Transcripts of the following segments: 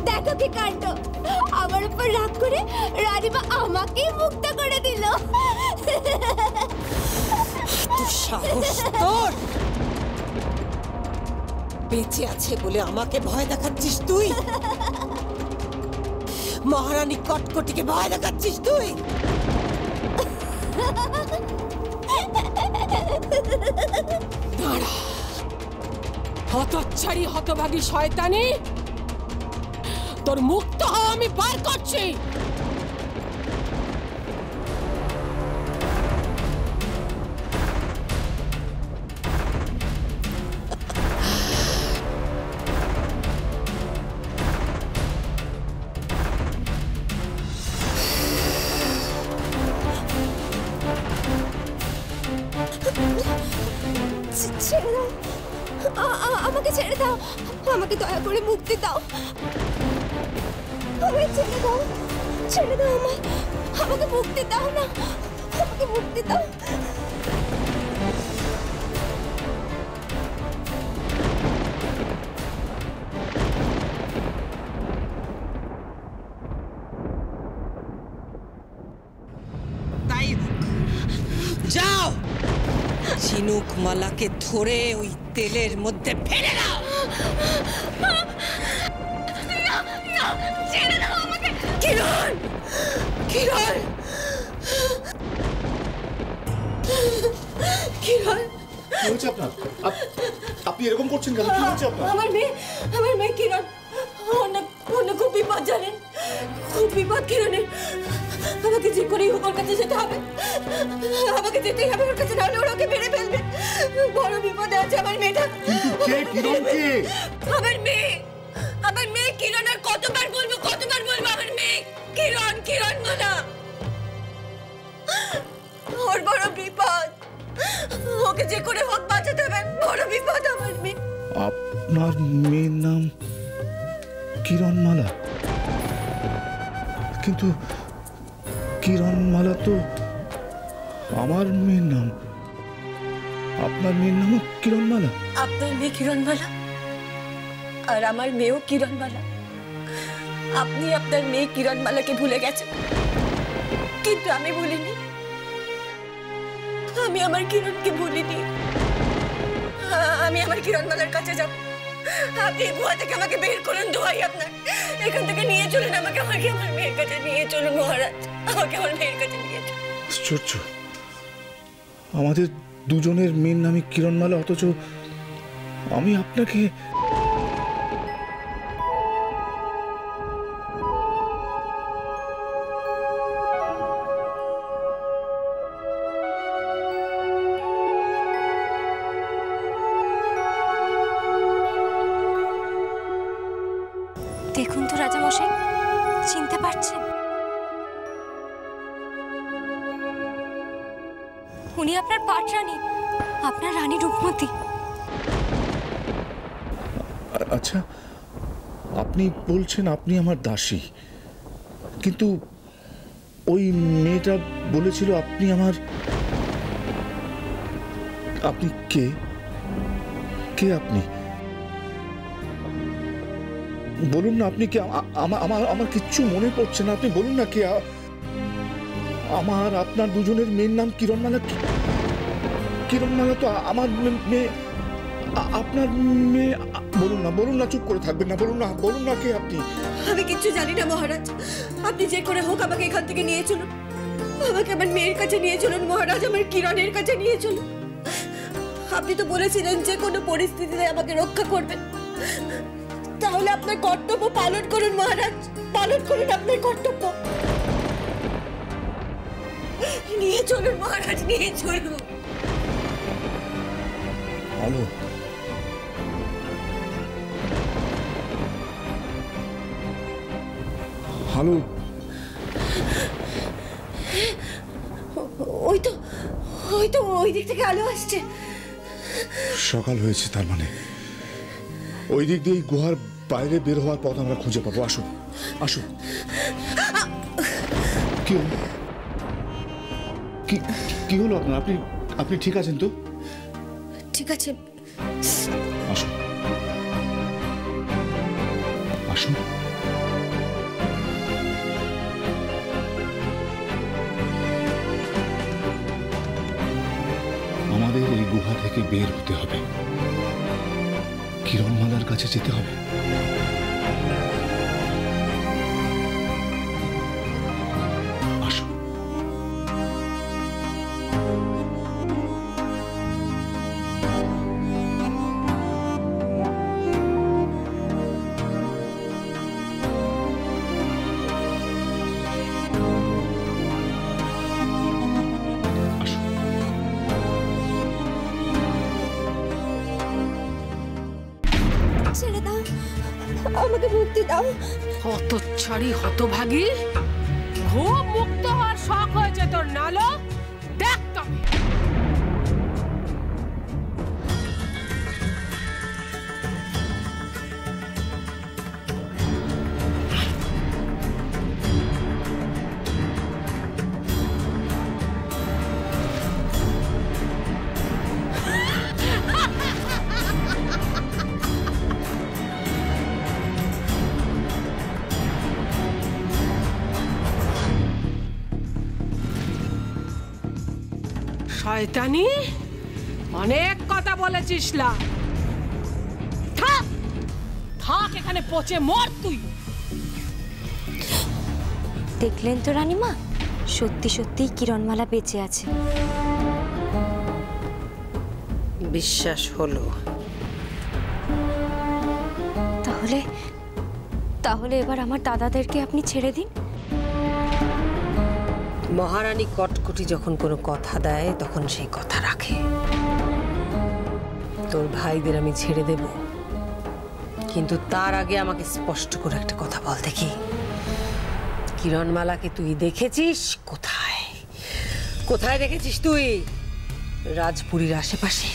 দেখো কি কাণ্ড, আমার উপর রাগ করে রানীমা আমাকেই মুক্ত করে দিল। সাহস তোর! বেঁচে আছে বলে আমাকে ভয় দেখাচ্ছিস তুই? মহারানী কটকটিকে ভয় দেখাচ্ছিস তুই? হতচ্ছাড়ি হতভাগী শয়তানি, তোর মুক্ত হওয়া আমি বার করছি। ছেড়ে দাও, আমাকে ছেড়ে দাও, আমাকে দয়া করে মুক্তি দাও, আমাকে ছেড়ে দাও, ছেড়ে দাও আমায়, আমাকে মুক্তি দাও না, আমাকে মুক্তি দাও। তাই যাও, ঝিনুক মালাকে ধরে ওই তেলের মধ্যে ফেলে দাও। ছেড়ে দাও আমাকে। কিরণ, কিরণ, কিরণ! কি হয়েছে আপনার? আপনি এরকম করছেন কেন? কি হয়েছে আপনার? আমার মেয়ে কিরণ, অন্য খুব বিপদ জানেন, খুব বিপদ কিরণের। আমাকে যে করেই হোক ওর কাছে যেতে হবে, আমাকে যেতেই হবে ওর কাছে, নাহলে ওরা ওকে মেরে ফেলবে। বড় বিপদে আছে আমার মেয়েটা। কে কিরণ? কে? আমার মেয়ে কিরণ। আর কতবার বলবো আমার মেয়ে কিরণ, কিরণ মালা। ওর বড় বিপদ, ওকে যে করে হোক বাঁচাতে হবে। বড় বিপদ আমার মেয়ে। আপনার মেয়ের নাম কিরণমালা? কিন্তু কিরণমালা তো আমার মেয়ের নাম। আপনার মেয়ের নামও কিরণমালা? আপনার মেয়ে কিরণমালা আর আমার মেয়েও কিরণমালা। আপনি আপনার মেয়ে কিরণমালাকে ভুলে গেছেন, কিন্তু আমি ভুলিনি। আমি আমার কিরণকে ভুলিনি। আমি আমার কিরণমালার কাছে যাব। আপনি গুহা থেকে আমাকে বের করুন, দোহাই আপনার। এখান থেকে নিয়ে চলুন আমাকে, আমার মেয়ের কাছে নিয়ে চলুন মহারাজ, আমাকে আমার মেয়ের কাছে নিয়ে চলুন। আশ্চর্য, আমাদের দুজনের মেয়ের নামই কিরণমালা, অথচ আমি আপনাকে দেখুন তো রাজামশাই, চিনতে পারছেন? উনি আপনার পাটরানী, আপনার রানী রূপমতী। আচ্ছা, আপনি বলছেন আপনি আমার দাসী, কিন্তু ওই মেয়েটা বলেছিল আপনি আমার। আপনি কে? কে আপনি? বলুন না, আপনি কে? আমার কিচ্ছু মনে পড়ছে না, আপনি বলুন না কে। আমার আপনার দুজনের মেয়ের নাম কিরণমালা। কিরণমালা তো আমার মেয়ে, আপনার মেয়ে। বলুন না, চুপ করে থাকবেন না, বলুন না কে আপনি? আমি কিচ্ছু জানি না মহারাজ, আপনি যে করে হোক আমাকে এখান থেকে নিয়ে চলুন, আমাকে আমার মেয়ের কাছে নিয়ে চলুন মহারাজ, আমার কিরণের কাছে নিয়ে চলুন। আপনি তো বলেছিলেন যে কোনো পরিস্থিতিতে আমাকে রক্ষা করবেন, তাহলে আপনার কর্তব্য পালন করুন মহারাজ, পালন করুন আপনার কর্তব্য। নিয়ে চলুন মহারাজ, নিয়ে চলুন। হ্যালো, হ্যালো, ওই তো ওই দিক থেকে আলো আসছে। সকাল হয়েছে, তার মানে ওই দিক দিয়ে গুহার বাইরে বের হওয়ার পথ আমরা খুঁজে পাবো। আসুন আসুন। কি হলো? কি হলো আপনার? আপনি ঠিক আছেন তো? ঠিক আছে। আসুন আসুন। আমাদের এই গুহা থেকে বের হতে হবে, কিরণমালার কাছে যেতে হবে। আসুন। ছেড়ে দাও, আমাকে মুক্তি দাও। হতচ্ছাড়ি হতভাগী, খুব মুক্ত হওয়ার শখ হয়েছে তোর নালো? দেখ তবে। শয়তানি, অনেক কথা বলেছিস লা। থাক থাক, এখানে পচে মর তুই। দেখলেন তো রানীমা, সত্যি সত্যি কিরণমালা বেঁচে আছে। বিশ্বাস হলো। তাহলে এবার আমার দাদাদেরকে আপনি ছেড়ে দিন। মহারানী কটকটি যখন কোনো কথা দেয় তখন সেই কথা রাখে। তোর ভাইদের আমি ছেড়ে দেব, কিন্তু তার আগে আমাকে স্পষ্ট করে একটা কথা বল দেখি, কিরণমালাকে তুই দেখেছিস কোথায়? কোথায় দেখেছিস তুই? রাজপুরীর আশেপাশে?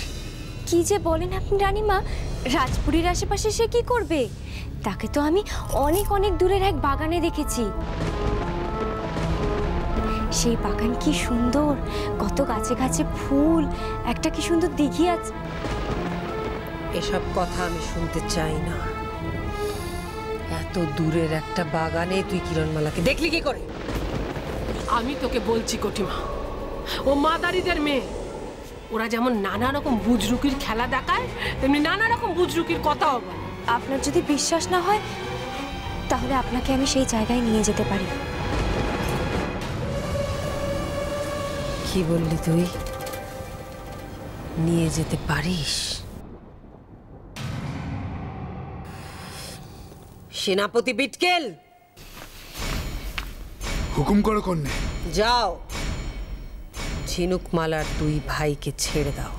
কি যে বলেন আপনি রানীমা, রাজপুরীর আশেপাশে সে কি করবে? তাকে তো আমি অনেক অনেক দূরের এক বাগানে দেখেছি। সেই বাগান কি সুন্দর, কত গাছে গাছে ফুল, একটা কি সুন্দর দিঘি আছে। এসব কথা আমি শুনতে চাই না। এত দূরের একটা বাগানে তুই কিরণমালাকে দেখলি কি করে? আমি তোকে বলছি কটিমা, ও মাদারিদের মেয়ে। ওরা যেমন নানা রকম বুজরুকির খেলা দেখায়, তেমনি নানা রকম বুজরুকির কথাও বলে। আপনার যদি বিশ্বাস না হয় তাহলে আপনাকে আমি সেই জায়গায় নিয়ে যেতে পারি। কি বললি তুই? নিয়ে যেতে পারিস? সেনাপতি বিটকেল, হুকুম করো কন্যা। যাও, ঝিনুকমালার দুই ভাইকে ছেড়ে দাও।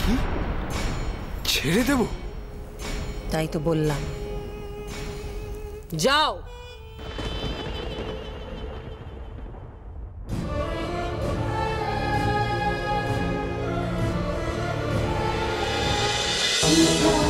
কি? ছেড়ে দেব? তাই তো বললাম, যাও। Oh